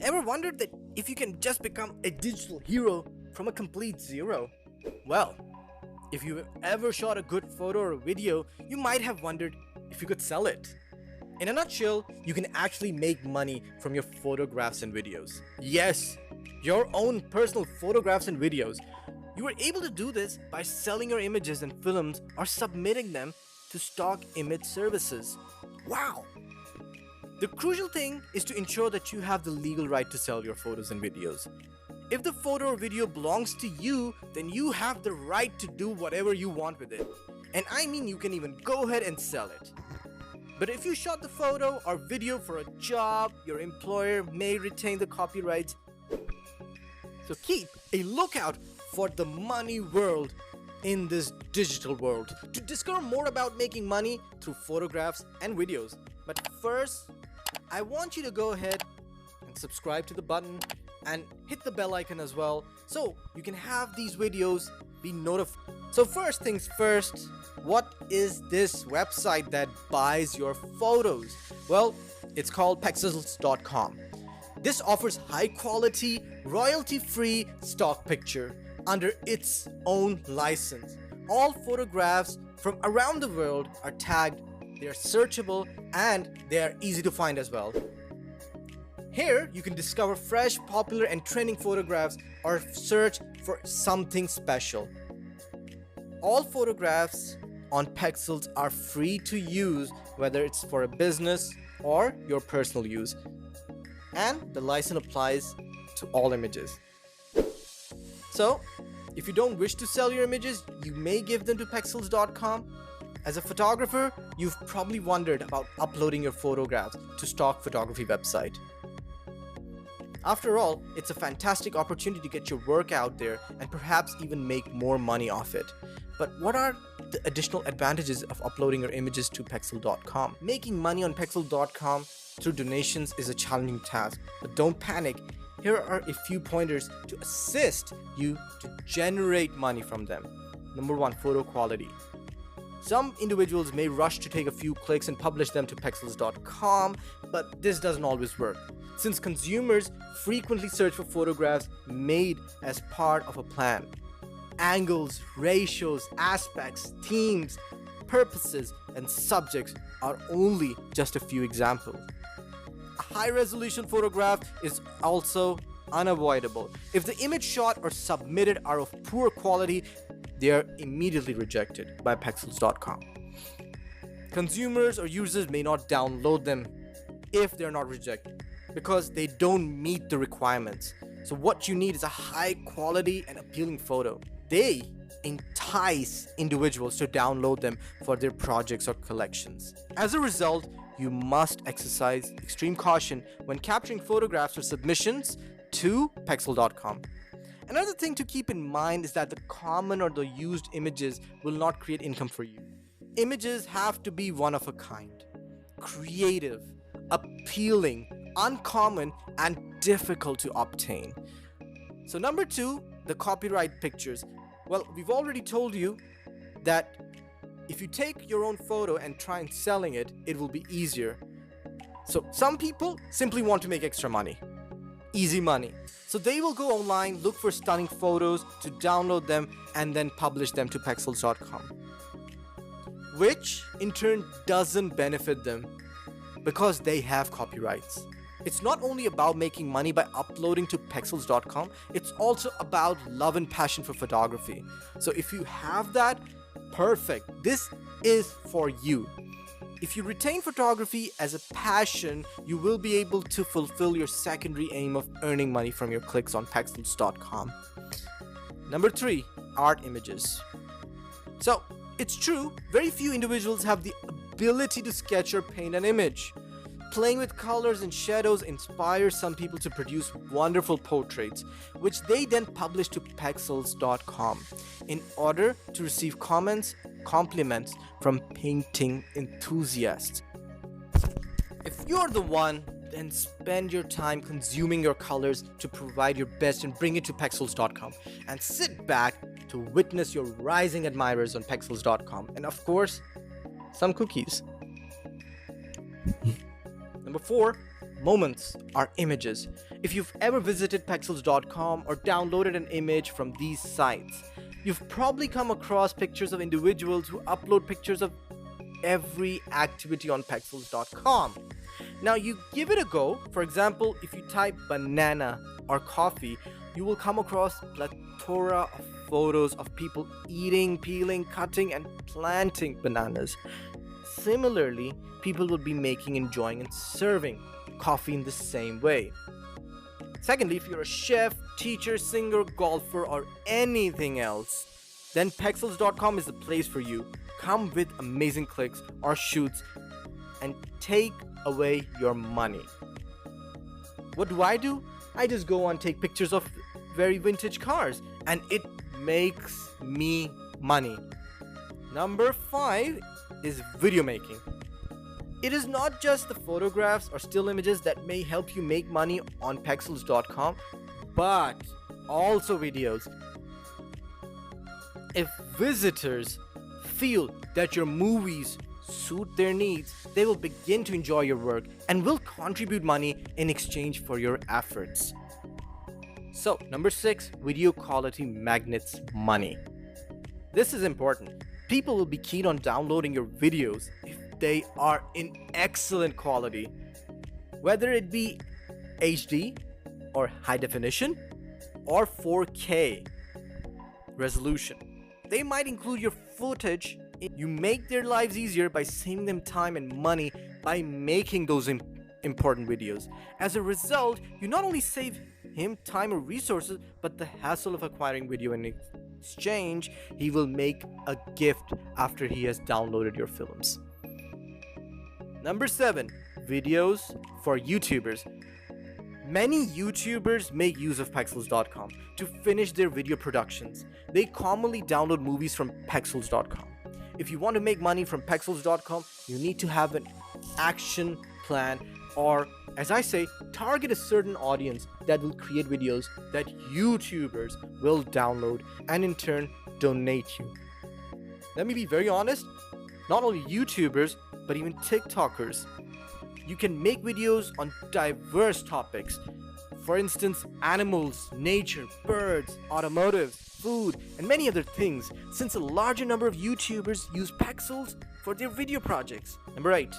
Ever wondered that if you can just become a digital hero from a complete zero? Well, if you've ever shot a good photo or video, you might have wondered if you could sell it. In a nutshell, you can actually make money from your photographs and videos. Yes, your own personal photographs and videos. You are able to do this by selling your images and films or submitting them to stock image services. Wow! The crucial thing is to ensure that you have the legal right to sell your photos and videos. If the photo or video belongs to you, then you have the right to do whatever you want with it. And I mean, you can even go ahead and sell it. But if you shot the photo or video for a job, your employer may retain the copyrights. So keep a lookout for the money world in this digital world to discover more about making money through photographs and videos. But first, I want you to go ahead and subscribe to the button and hit the bell icon as well so you can have these videos be notified. So first things first, what is this website that buys your photos? Well, it's called pexels.com. This offers high quality, royalty-free stock picture under its own license. All photographs from around the world are tagged, they are searchable, and they are easy to find as well. Here, you can discover fresh, popular, and trending photographs or search for something special. All photographs on Pexels are free to use, whether it's for a business or your personal use. And the license applies to all images. So, if you don't wish to sell your images, you may give them to pexels.com. As a photographer, you've probably wondered about uploading your photographs to stock photography website. After all, it's a fantastic opportunity to get your work out there and perhaps even make more money off it. But what are the additional advantages of uploading your images to pexel.com? Making money on pexel.com through donations is a challenging task, but don't panic. Here are a few pointers to assist you to generate money from them. Number 1, photo quality. Some individuals may rush to take a few clicks and publish them to pexels.com, but this doesn't always work, since consumers frequently search for photographs made as part of a plan. Angles, ratios, aspects, themes, purposes, and subjects are only just a few examples. A high-resolution photograph is also unavoidable. If the image shot or submitted are of poor quality, they are immediately rejected by pexels.com. Consumers or users may not download them if they're not rejected because they don't meet the requirements. So what you need is a high quality and appealing photo. They entice individuals to download them for their projects or collections. As a result, you must exercise extreme caution when capturing photographs or submissions to pexel.com. Another thing to keep in mind is that the common or the used images will not create income for you. Images have to be one of a kind, creative, appealing, uncommon, and difficult to obtain. So number 2, the copyright pictures. Well, we've already told you that if you take your own photo and try and selling it, it will be easier. So some people simply want to make extra money. Easy money. So they will go online, look for stunning photos to download them and then publish them to pexels.com, which in turn doesn't benefit them because they have copyrights. It's not only about making money by uploading to pexels.com, it's also about love and passion for photography. So if you have that, perfect. This is for you. If you retain photography as a passion, you will be able to fulfill your secondary aim of earning money from your clicks on pexels.com. Number 3, art images. So, it's true, very few individuals have the ability to sketch or paint an image. Playing with colors and shadows inspires some people to produce wonderful portraits, which they then publish to pexels.com in order to receive compliments from painting enthusiasts. If you're the one, then spend your time consuming your colors to provide your best and bring it to pexels.com, and sit back to witness your rising admirers on pexels.com, and of course, some cookies. Number 4, moments are images. If you've ever visited pexels.com or downloaded an image from these sites, you've probably come across pictures of individuals who upload pictures of every activity on pexels.com. Now you give it a go. For example, if you type banana or coffee, you will come across a plethora of photos of people eating, peeling, cutting, and planting bananas. Similarly, people will be making, enjoying, and serving coffee in the same way. Secondly, if you're a chef, teacher, singer, golfer, or anything else, then pexels.com is the place for you. Come with amazing clicks or shoots and take away your money. What do? I just go and take pictures of very vintage cars, and it makes me money. Number 5 is video making. It is not just the photographs or still images that may help you make money on pexels.com, but also videos. If visitors feel that your movies suit their needs, they will begin to enjoy your work and will contribute money in exchange for your efforts. So, number 6, video quality magnets money. This is important. People will be keen on downloading your videos if they are in excellent quality, whether it be HD or high definition or 4K resolution. They might include your footage. You make their lives easier by saving them time and money by making those important videos. As a result, you not only save him time or resources, but the hassle of acquiring video in exchange, he will make a gift after he has downloaded your films. Number 7, videos for YouTubers. Many YouTubers make use of pexels.com to finish their video productions. They commonly download movies from pexels.com. If you want to make money from pexels.com, you need to have an action plan, or as I say, target a certain audience that will create videos that YouTubers will download and in turn donate you. Let me be very honest, not only YouTubers, but even TikTokers. You can make videos on diverse topics. For instance, animals, nature, birds, automotive, food, and many other things, since a larger number of YouTubers use Pexels for their video projects. Number 8,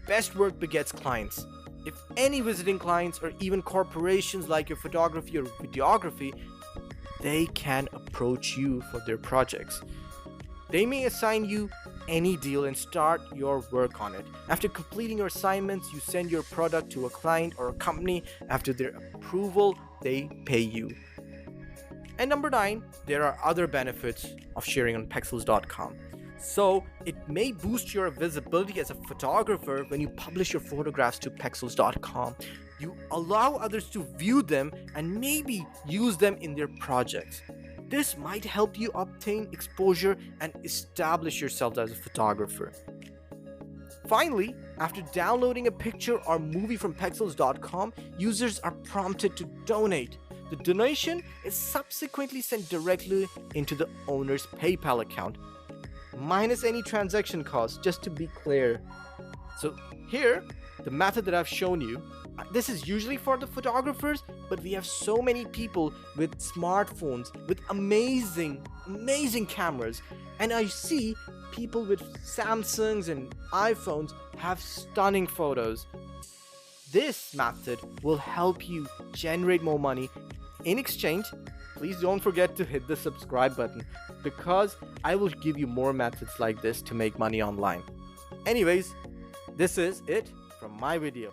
best work begets clients. If any visiting clients or even corporations like your photography or videography, they can approach you for their projects. They may assign you any deal and start your work on it. After completing your assignments, you send your product to a client or a company. After their approval, they pay you. And number 9, there are other benefits of sharing on pexels.com. So it may boost your visibility as a photographer when you publish your photographs to pexels.com. You allow others to view them and maybe use them in their projects. This might help you obtain exposure and establish yourself as a photographer. Finally, after downloading a picture or movie from pexels.com, users are prompted to donate. The donation is subsequently sent directly into the owner's PayPal account, minus any transaction costs, just to be clear. So here, the method that I've shown you, this is usually for the photographers, but we have so many people with smartphones, with amazing cameras, and I see people with Samsungs and iPhones have stunning photos. This method will help you generate more money. In exchange, please don't forget to hit the subscribe button, because I will give you more methods like this to make money online. Anyways, this is it from my video.